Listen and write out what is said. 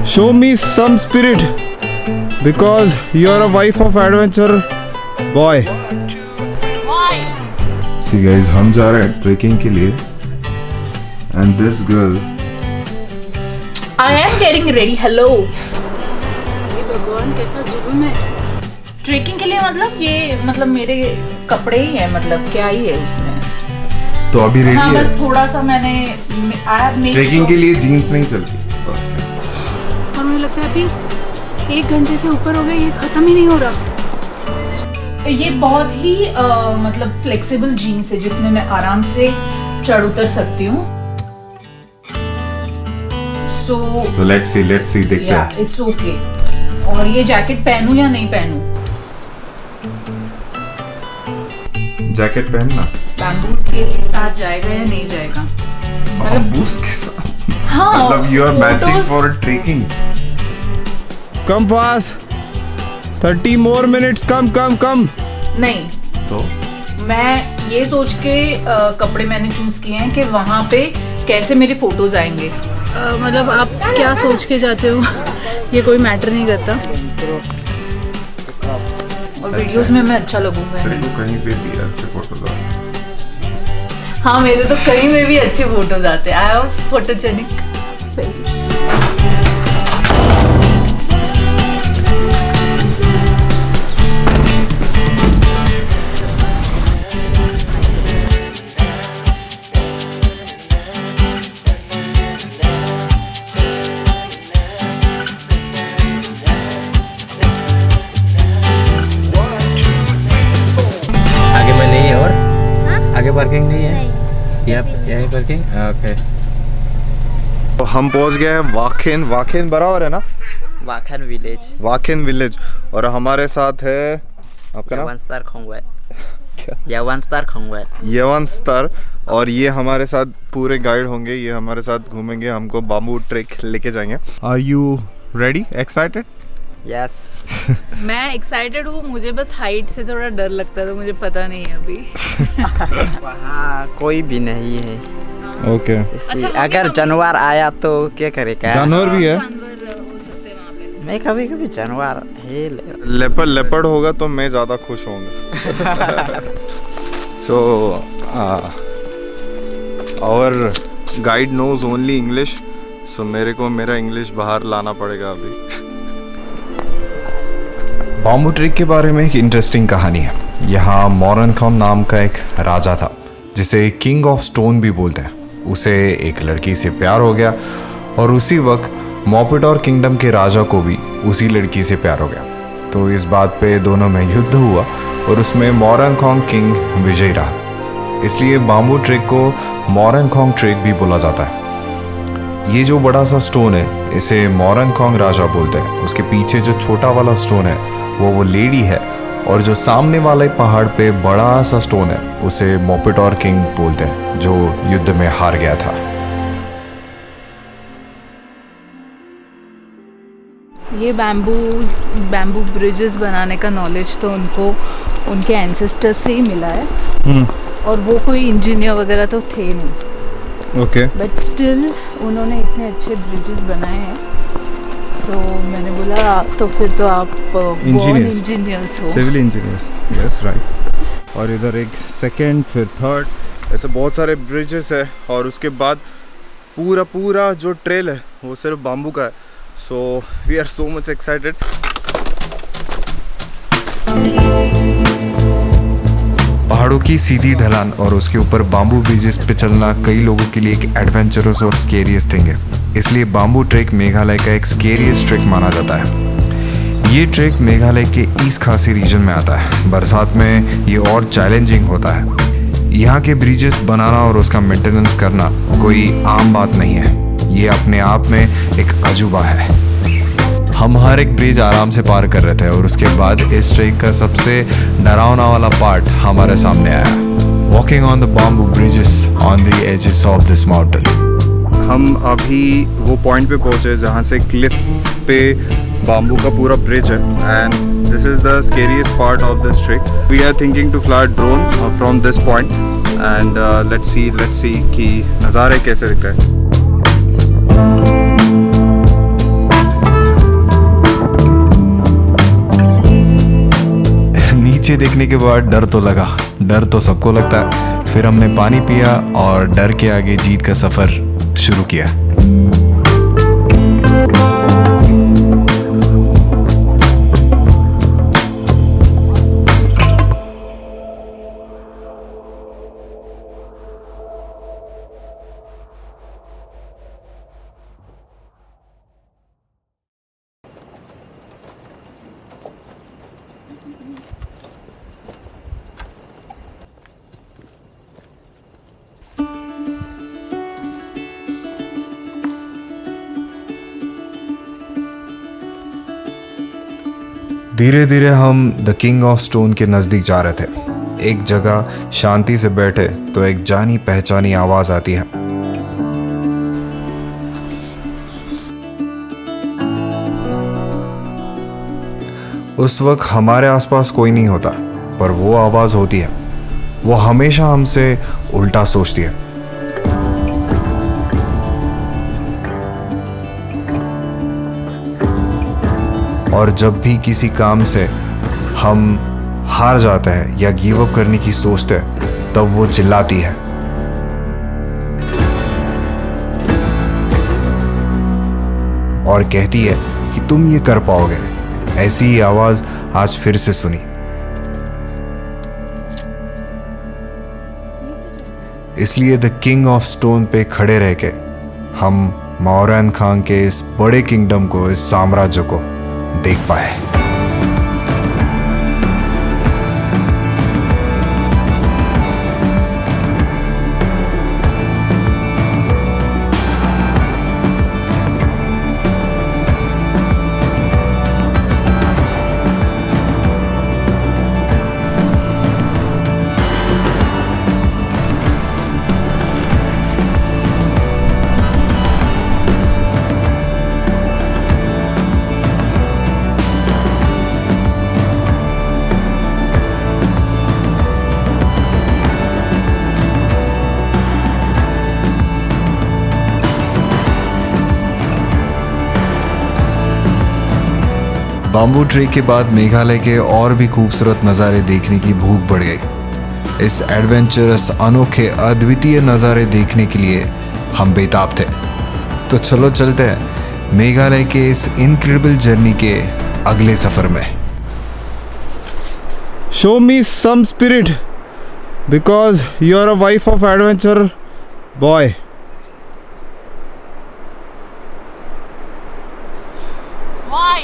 show me some spirit because you are a wife of adventure boy. See guys, हम जा रहे हैं trekking के लिए and this girl. I am getting ready. Hello. भगवान कैसा जुलूम है ट्रेकिंग के लिए। मतलब ये मतलब मेरे कपड़े ही है, मतलब क्या ही है उसमें। तो अभी रेडी हाँ, है? बस थोड़ा सा मैंने ट्रेकिंग के लिए जीन्स नहीं चलती। और मुझे लगता है अभी 1 घंटे से ऊपर हो गया, ये खत्म ही नहीं हो रहा। ये बहुत ही मतलब फ्लेक्सिबल जीन्स है जिसमें मैं आराम से चढ़ उतर सकती हूँ। So let's see देखते हैं। It's okay. और ये जैकेट पहनूं या नहीं पहनूं? जैकेट पहनना बैम्बूस के साथ जाएगा या नहीं जाएगा? बैम्बूस के साथ? हाँ, मतलब you are matching for trekking. Come pass. 30 more minutes. Come. नहीं, तो मैं ये सोच के कपड़े मैंने चूज किए हैं कि वहाँ पे कैसे मेरे फोटोज आएंगे। मतलब आप क्या सोच के जाते हो ये कोई मैटर नहीं करता। और वीडियोस में मैं अच्छा लगूंगा। तेरे को कहीं पे भी अच्छे फोटोज आते हैं। हाँ, मेरे तो कहीं में भी अच्छे फोटोज आते हैं। I am photogenic. आगे पार्किंग नहीं है? यही पार्किंग। ओके। तो हम पहुंच गए हैं वाखेन बराबर है ना? वाखेन विलेज। और हमारे साथ है आपका नाम? यवन स्टार। और ये हमारे साथ पूरे गाइड होंगे, ये हमारे साथ घूमेंगे, हमको बाम्बू ट्रेक लेके जाएंगे। Are you ready? Excited? Yes. मैं एक्साइटेड हूँ, मुझे बस हाइट से थोड़ा डर लगता है, तो मुझे पता नहीं है अभी। वहाँ कोई भी नहीं है। ओके। अच्छा, अगर जानवर आया तो क्या करेगा? जानवर भी है? मैं कभी जानवर है। लेपर्ड होगा तो मैं ज़्यादा खुश होऊंगा। So our guide knows only English, so मेरे को मेरा इंग्लिश बाहर लाना पड़ेगा अभी। बाम्बू ट्रेक के बारे में एक इंटरेस्टिंग कहानी है। यहाँ मोरनखोम नाम का एक राजा था जिसे किंग ऑफ स्टोन भी बोलते हैं। उसे एक लड़की से प्यार हो गया और उसी वक्त मोपेडोर किंगडम के राजा को भी उसी लड़की से प्यार हो गया। तो इस बात पे दोनों में युद्ध हुआ और उसमें मोरनखोम किंग विजयी रहा। इसलिए बाम्बू ट्रेक को मोरनखोम ट्रेक भी बोला जाता है। ये जो बड़ा सा स्टोन है इसे मोरनखोम राजा बोलते हैं। उसके पीछे जो छोटा वाला स्टोन है वो लेडी है, और जो सामने वाले पहाड़ पे बड़ा सा स्टोन है उसे मोपेडोर किंग बोलते हैं, जो युद्ध में हार गया था। ये बैम्बू ब्रिजेस बनाने का नॉलेज तो उनको उनके एंसेस्टर्स से ही मिला है। और वो कोई इंजीनियर वगैरह तो थे नहीं। ओके। बट स्टिल उन्होंने इतने अच्छे ब्रिजेस बनाए हैं। सो मैंने बोला तो फिर तो आप इंजीनियर्स हो। Civil engineers. Yes, right. और इधर एक सेकंड, फिर थर्ड, ऐसे बहुत सारे ब्रिजेस है। और उसके बाद पूरा जो ट्रेल है वो सिर्फ बाम्बू का है। So we are so much excited. पहाड़ों की सीधी ढलान और उसके ऊपर बाम्बू ब्रिजेस पे चलना कई लोगों के लिए एक एडवेंचरस और स्केरियस्ट थिंग है। इसलिए बाम्बू ट्रेक मेघालय का एक स्केरियस्ट ट्रेक माना जाता है। ये ट्रेक मेघालय के ईस्ट खासी रीजन में आता है। बरसात में ये और चैलेंजिंग होता है। यहाँ के ब्रिजेस बनाना और उसका मेंटेनेंस करना कोई आम बात नहीं है। ये अपने आप में एक अजूबा है। हम हर एक ब्रिज आराम से पार कर रहे थे और उसके बाद इस ट्रेक का सबसे डरावना वाला पार्ट हमारे सामने आया। Walking on the bamboo bridges on the edges of this mountain. हम अभी वो पॉइंट पे पहुंचे जहाँ से क्लिफ पे बाम्बू का पूरा ब्रिज है, and this is the scariest part of this trek. We are thinking to fly drone from this point and let's see कि नज़ारे कैसे दिखते हैं। नीचे देखने के बाद डर तो लगा, डर तो सबको लगता है। फिर हमने पानी पिया और डर के आगे जीत का सफर शुरू किया। धीरे धीरे हम द किंग ऑफ स्टोन के नज़दीक जा रहे थे। एक जगह शांति से बैठे तो एक जानी पहचानी आवाज आती है। उस वक्त हमारे आसपास कोई नहीं होता, पर वो आवाज होती है। वो हमेशा हमसे उल्टा सोचती है। और जब भी किसी काम से हम हार जाते हैं या गिव अप करने की सोचते हैं, तब वो चिल्लाती है। और कहती है कि तुम ये कर पाओगे। ऐसी ही आवाज आज फिर से सुनी। इसलिए द किंग ऑफ स्टोन पे खड़े रह के हम मौरान खान के इस बड़े किंगडम को, इस साम्राज्य को देख पाए। बाम्बू ट्री के बाद मेघालय के और भी खूबसूरत नज़ारे देखने की भूख बढ़ गई। इस एडवेंचरस, अनोखे, अद्वितीय नज़ारे देखने के लिए हम बेताब थे। तो चलो चलते हैं मेघालय के इस इनक्रेडिबल जर्नी के अगले सफ़र में। Show me some spirit because you are a wife of adventure boy. Why?